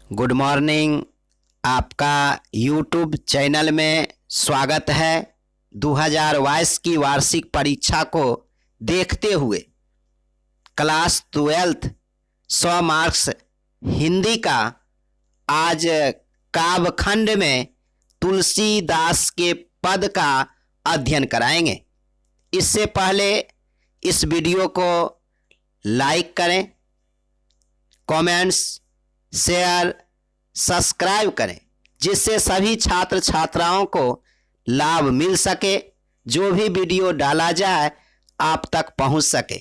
Good morning. आपका YouTube channel में स्वागत है। 2022 की वार्षिक परीक्षा को देखते हुए क्लास 12 100 मार्क्स हिंदी का आज काव्यखंड में तुलसीदास के पद का अध्ययन कराएंगे। इससे पहले इस वीडियो को लाइक करें, कमेंट्स, शेयर, सब्सक्राइब करें, जिससे सभी छात्र छात्राओं को लाभ मिल सके। जो भी वीडियो डाला जाए आप तक पहुंच सके।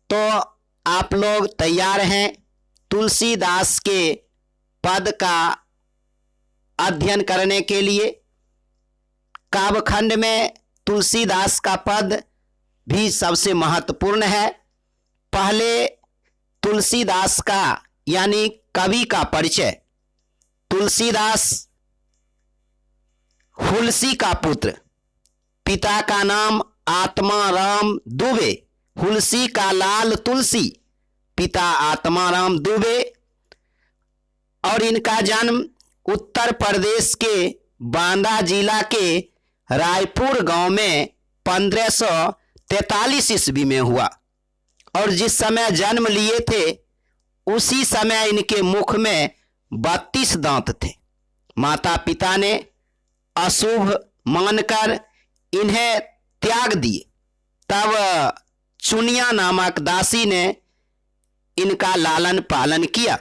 तो आप लोग तैयार हैं तुलसीदास के पद का अध्ययन करने के लिए? काव्यखंड में तुलसीदास का पद भी सबसे महत्वपूर्ण है। पहले तुलसीदास का यानी कवि का परिचय। तुलसीदास हुलसी का पुत्र, पिता का नाम आत्माराम दुबे, हुलसी का लाल तुलसी, पिता आत्माराम दुबे। और इनका जन्म उत्तर प्रदेश के बांदा जिला के रायपुर गांव में 1543 ईस्वी में हुआ। और जिस समय जन्म लिए थे उसी समय इनके मुख में 32 दांत थे। माता पिता ने अशुभ मानकर इन्हें त्याग दिए। तब चुनिया नामक दासी ने इनका लालन पालन किया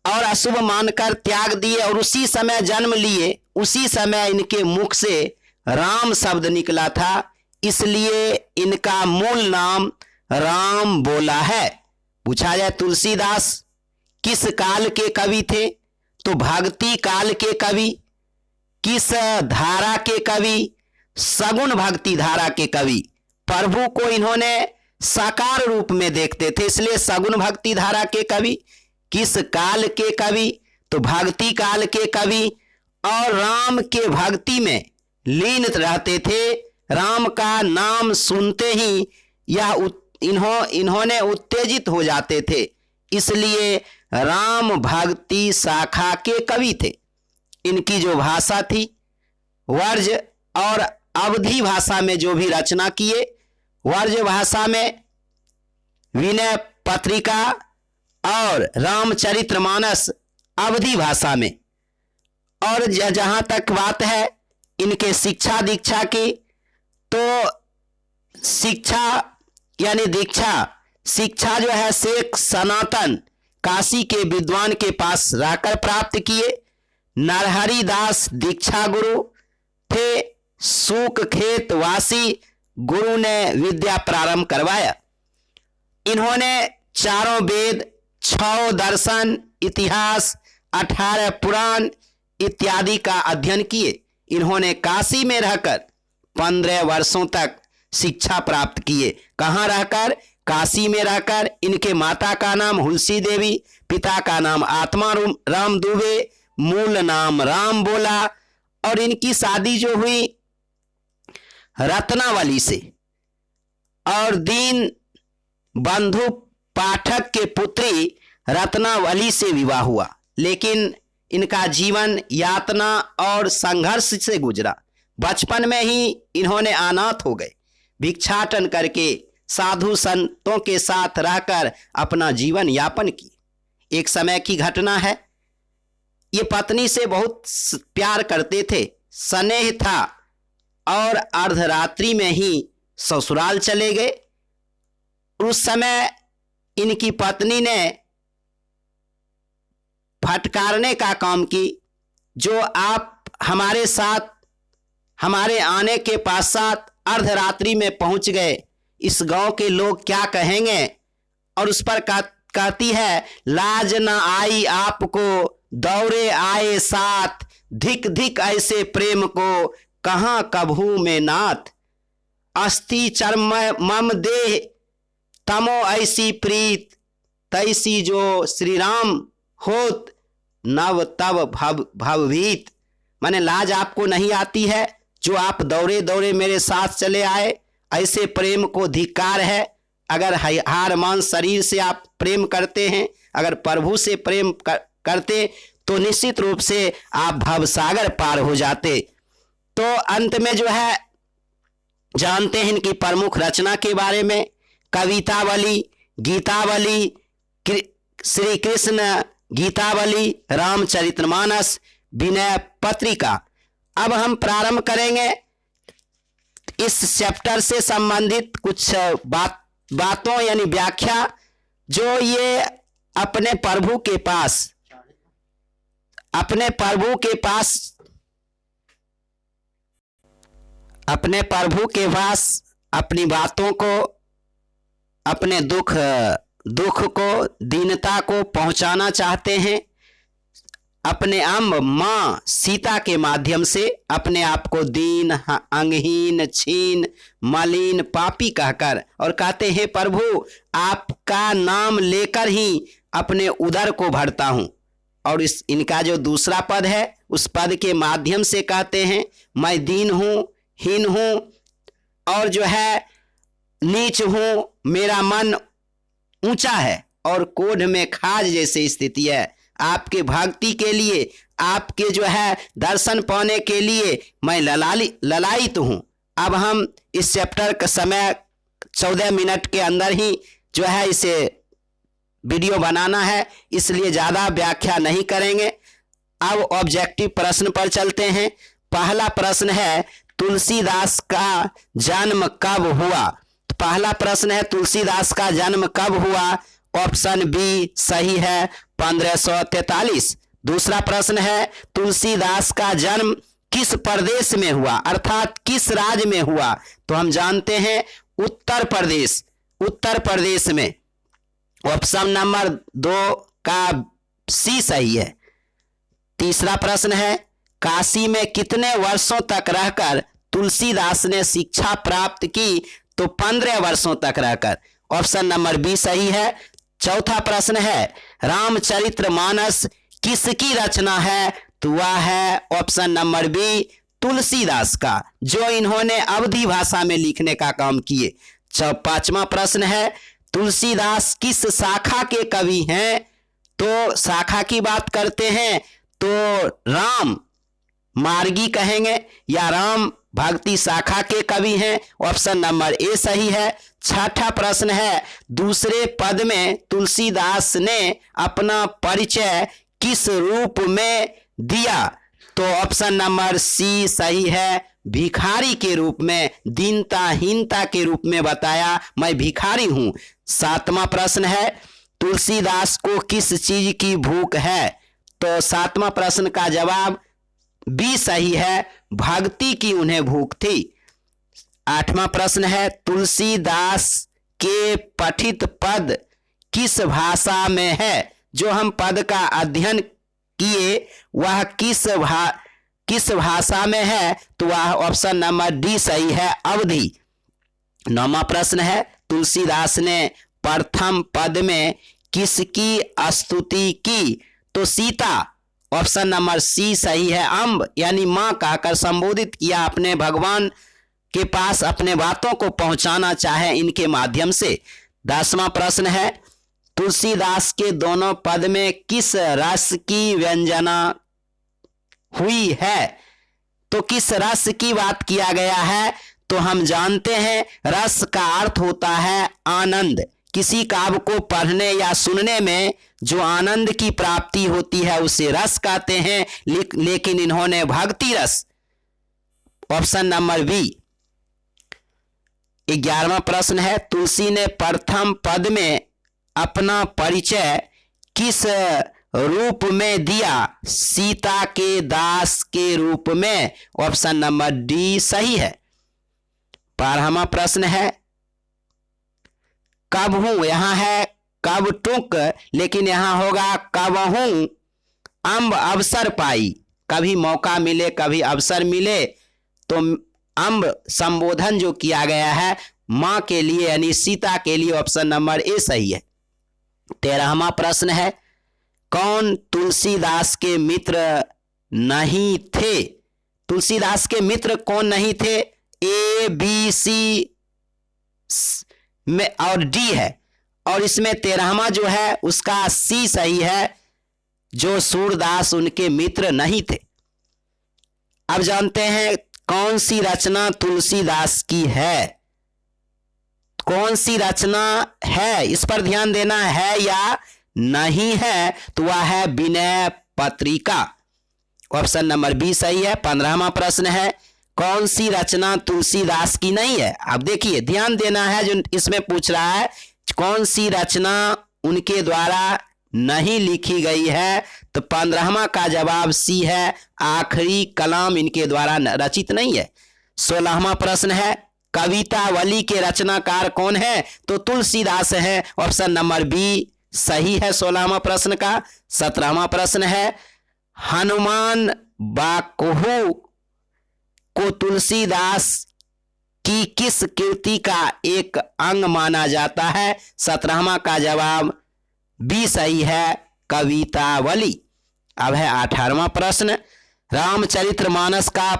और अशुभ मानकर त्याग दिए। और उसी समय जन्म लिए, उसी समय इनके मुख से राम शब्द निकला था, इसलिए इनका मूल नाम राम बोला है। पूछा जाए तुलसीदास किस काल के कवि थे, तो भक्ति काल के कवि। किस धारा के कवि? सगुण भक्ति धारा के कवि। प्रभु को इन्होंने साकार रूप में देखते थे, इसलिए सगुण भक्ति धारा के कवि। किस काल के कवि? तो भक्ति काल के कवि। और राम के भक्ति में लीन रहते थे। राम का नाम सुनते ही इन्होंने उत्तेजित हो जाते थे, इसलिए राम भक्ति शाखा के कवि थे। इनकी जो भाषा थी वर्ज और अवधी भाषा में जो भी रचना किए, वर्ज भाषा में विनय पत्रिका और रामचरितमानस, अवधी भाषा में। और जहाँ तक बात है इनके शिक्षा दीक्षा की, तो शिक्षा यानी दीक्षा, शिक्षा जो है शेख सनातन काशी के विद्वान के पास रहकर प्राप्त किए। नरहरि दास दीक्षा गुरु थे। सूक खेत वासी गुरु ने विद्या प्रारंभ करवाया। इन्होंने 4 वेद, 6 दर्शन, इतिहास, 18 पुराण इत्यादि का अध्ययन किए। इन्होंने काशी में रहकर 15 वर्षों तक शिक्षा प्राप्त किए। कहाँ रहकर? काशी में रहकर। इनके माता का नाम हुलसी देवी, पिता का नाम आत्मा राम दुबे, मूल नाम राम बोला। और इनकी शादी जो हुई रत्नावली से, और दीन बंधु पाठक के पुत्री रत्नावली से विवाह हुआ। लेकिन इनका जीवन यातना और संघर्ष से गुजरा। बचपन में ही इन्होंने अनाथ हो गए। भिक्षाटन करके साधु संतों के साथ रहकर अपना जीवन यापन किए। एक समय की घटना है। ये पत्नी से बहुत प्यार करते थे, स्नेह था, और अर्धरात्रि में ही ससुराल चले गए। उस समय इनकी पत्नी ने फटकारने का काम की, जो आप हमारे साथ, हमारे आने के पश्चात अर्धरात्रि में पहुंच गए, इस गांव के लोग क्या कहेंगे? और उस पर कहती है, लाज न आई आपको दौरे आए साथ, धिक धिक ऐसे प्रेम को कहां कभू में नाथ, अस्थि चर्म मम देह तमो ऐसी प्रीत, तैसी जो श्री राम होत नव तब भवभीत। माने लाज आपको नहीं आती है, जो आप दौरे दौरे मेरे साथ चले आए, ऐसे प्रेम को धिक्कार है। अगर हार मान शरीर से आप प्रेम करते हैं अगर प्रभु से प्रेम करते तो निश्चित रूप से आप भवसागर पार हो जाते। तो अंत में जो है जानते हैं इनकी प्रमुख रचना के बारे में। कवितावली, गीतावली, श्री कृष्ण गीतावली, रामचरितमानस, विनय पत्रिका। अब हम प्रारंभ करेंगे इस चैप्टर से संबंधित कुछ बातों यानी व्याख्या जो ये अपने प्रभु के पास अपनी बातों को, अपने दुख को, दीनता को पहुंचाना चाहते हैं। अपने अम्ब मां सीता के माध्यम से अपने आप को दीन, अंगहीन, छीन, मलिन, पापी कहकर, और कहते हैं प्रभु आपका नाम लेकर ही अपने उदर को भरता हूं। और इनका जो दूसरा पद है उस पद के माध्यम से कहते हैं मैं दीन हूं, हीन हूं और जो है नीच हूं, मेरा मन ऊंचा है और कोढ़ में खाज जैसी स्थिति है। आपके भक्ति के लिए, आपके जो है दर्शन पाने के लिए मैं ललायित हूं। अब हम इस चैप्टर का समय 14 मिनट के अंदर ही जो है इसे वीडियो बनाना है, इसलिए ज़्यादा व्याख्या नहीं करेंगे। अब ऑब्जेक्टिव प्रश्न पर चलते हैं। पहला प्रश्न है तुलसीदास का जन्म कब हुआ? तो पहला प्रश्न है तुलसीदास का जन्म कब हुआ? ऑप्शन बी सही है, 1543। दूसरा प्रश्न है तुलसीदास का जन्म किस प्रदेश में हुआ, अर्थात किस राज्य में हुआ? तो हम जानते हैं उत्तर प्रदेश में। ऑप्शन नंबर 2 का सी सही है। तीसरा प्रश्न है काशी में कितने वर्षों तक रहकर तुलसीदास ने शिक्षा प्राप्त की? तो 15 वर्षों तक रहकर। ऑप्शन नंबर बी सही है। चौथा प्रश्न है रामचरितमानस किसकी रचना है? तो वह है ऑप्शन नंबर बी तुलसीदास का, जो इन्होंने अवधी भाषा में लिखने का काम किए। पांचवा प्रश्न है तुलसीदास किस शाखा के कवि हैं? तो शाखा की बात करते हैं तो राम मार्गी कहेंगे या राम भक्ति शाखा के कवि हैं। ऑप्शन नंबर ए सही है। छठा प्रश्न है दूसरे पद में तुलसीदास ने अपना परिचय किस रूप में दिया? तो ऑप्शन नंबर सी सही है, भिखारी के रूप में, दीनता हीनता के रूप में बताया मैं भिखारी हूं। सातवां प्रश्न है तुलसीदास को किस चीज की भूख है? तो सातवां प्रश्न का जवाब बी सही है, भक्ति की उन्हें भूख थी। आठवां प्रश्न है तुलसीदास के पठित पद किस भाषा में है? जो हम पद का अध्ययन किए वह किस भाषा में है? तो वह ऑप्शन नंबर डी सही है, अवधी। नौवां प्रश्न है तुलसीदास ने प्रथम पद में किसकी स्तुति की? तो सीता। ऑप्शन नंबर सी सही है, अम्ब यानी मां कहकर संबोधित किया, अपने भगवान के पास अपने बातों को पहुंचाना चाहे इनके माध्यम से। 10वां प्रश्न है तुलसीदास के दोनों पद में किस रस की व्यंजना हुई है? तो किस रस की बात किया गया है? तो हम जानते हैं रस का अर्थ होता है आनंद। किसी काव्य को पढ़ने या सुनने में जो आनंद की प्राप्ति होती है उसे रस कहते हैं, लेकिन इन्होंने भक्ति रस। Option number B. 11वां प्रश्न है तुलसी ने प्रथम पद में अपना परिचय किस रूप में दिया? सीता के दास के रूप में। ऑप्शन नंबर डी सही है। 12वां प्रश्न है कब हूं, यहां है कब टुक, लेकिन यहां होगा कब हूं अम्ब अवसर पाई। कभी मौका मिले, कभी अवसर मिले, तो अम्ब संबोधन जो किया गया है मां के लिए यानी सीता के लिए। ऑप्शन नंबर ए सही है। 13वां प्रश्न है कौन तुलसीदास के मित्र नहीं थे? तुलसीदास के मित्र कौन नहीं थे? ए बी सी में और डी है। और इसमें 13वां जो है उसका सी सही है, जो सूरदास उनके मित्र नहीं थे। अब जानते हैं कौन सी रचना तुलसीदास की है। कौन सी रचना है, इस पर ध्यान देना है या नहीं है, तो वह है Vinay Patrika. Option number B सही है। 15वां प्रश्न है, कौन सी रचना तुलसीदास की नहीं है। अब देखिए ध्यान देना है, जो इसमें पूछ रहा है कौन सी रचना उनके द्वारा नहीं लिखी गई है, तो 15वां का जवाब सी है, आखिरी कलाम इनके द्वारा रचित नहीं है। 16वां प्रश्न है, कवितावली के रचनाकार कौन है, तो तुलसीदास है। ऑप्शन नंबर बी सही है 16वां प्रश्न का। 17वां प्रश्न है, हनुमान बाकुहु को तुलसीदास की किस कृति का एक अंग माना जाता है। 17वां का जवाब बी सही है, कवितावली। अब है 18वां प्रश्न, रामचरितमानस का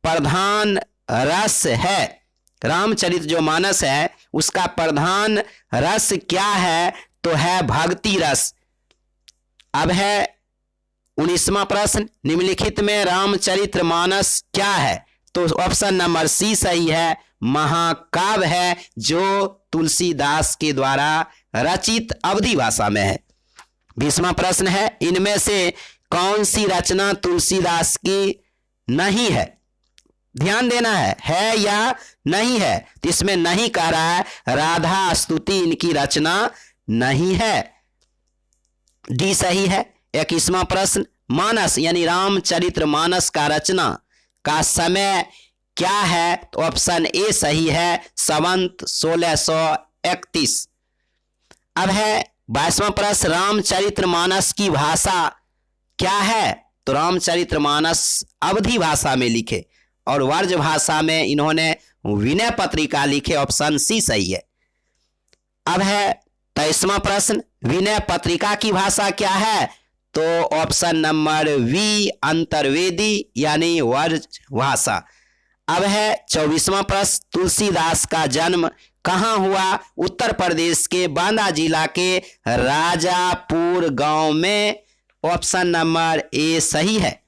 प्रधान रस है। रामचरित जो मानस है उसका प्रधान रस क्या है, तो है भक्ति रस। अब है 19वां प्रश्न, निम्नलिखित में रामचरितमानस क्या है, तो ऑप्शन नंबर सी सही है, महाकाव्य है, जो तुलसीदास के द्वारा रचित अवधी भाषा में है। 20वां प्रश्न है, इनमें से कौन सी रचना तुलसीदास की नहीं है। ध्यान देना है या नहीं है, तो इसमें नहीं कह रहा है, राधा स्तुति इनकी रचना नहीं है, डी सही है। 21वां प्रश्न, मानस यानी रामचरितमानस का रचना का समय क्या है, तो ऑप्शन ए सही है, संवत 1631। अब है 22वां प्रश्न, रामचरितमानस की भाषा क्या है, तो रामचरितमानस अवधी भाषा में लिखे और वर्ज भाषा में इन्होंने विनय पत्रिका लिखे। ऑप्शन सी सही है। अब है 23वां प्रश्न, विनय पत्रिका की भाषा क्या है, तो ऑप्शन नंबर वी अंतर्वेदी यानी वर्ज भाषा। अब है 24वां प्रश्न, तुलसीदास का जन्म कहाँ हुआ, उत्तर प्रदेश के बांदा जिला के राजापुर गांव में। ऑप्शन नंबर ए सही है।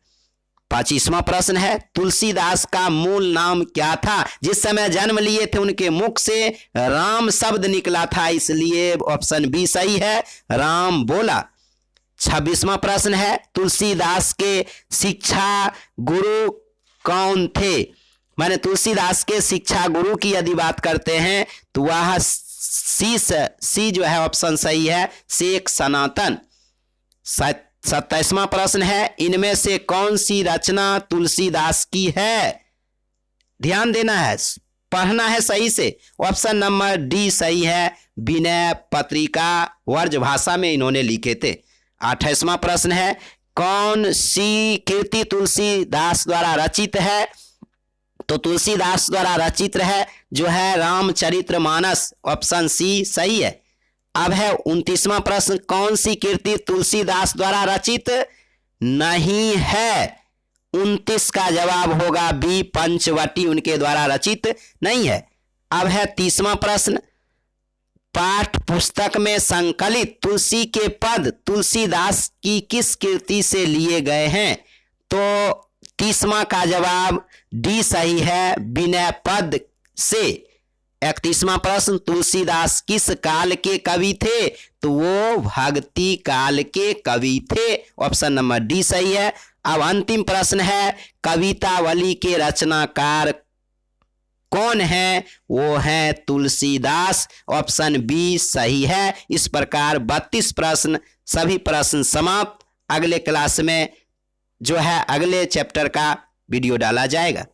25वां प्रश्न है, तुलसीदास का मूल नाम क्या था, जिस समय जन्म लिए थे उनके मुख से राम शब्द निकला था, इसलिए ऑप्शन बी सही है, राम बोला। 26वां प्रश्न है, तुलसीदास के शिक्षा गुरु कौन थे। माने तुलसीदास के शिक्षा गुरु की यदि बात करते हैं तो वह सी जो है ऑप्शन सही है, शेख सनातन। 27वां प्रश्न है, इनमें से कौन सी रचना तुलसीदास की है। ध्यान देना है, पढ़ना है सही से। ऑप्शन नंबर डी सही है, विनय पत्रिका वर्ज भाषा में इन्होंने लिखे थे। 28वां प्रश्न है, कौन सी कृति तुलसीदास द्वारा रचित है, तो तुलसीदास द्वारा रचित है जो है रामचरितमानस। ऑप्शन सी सही है। अब है 29वां प्रश्न, कौन सी कृति तुलसीदास द्वारा रचित नहीं है। 29 का जवाब होगा बी, पंचवटी उनके द्वारा रचित नहीं है। अब है 30वां प्रश्न, पाठ पुस्तक में संकलित तुलसी के पद तुलसीदास की किस कृति से लिए गए हैं, तो 30वां का जवाब डी सही है, विनय पद से। 31वां प्रश्न, तुलसीदास किस काल के कवि थे, तो वो भक्ति काल के कवि थे। ऑप्शन नंबर डी सही है। अब अंतिम प्रश्न है, कवितावली के रचनाकार कौन है, वो है तुलसीदास। ऑप्शन बी सही है। इस प्रकार 32 प्रश्न, सभी प्रश्न समाप्त। अगले क्लास में जो है अगले चैप्टर का वीडियो डाला जाएगा।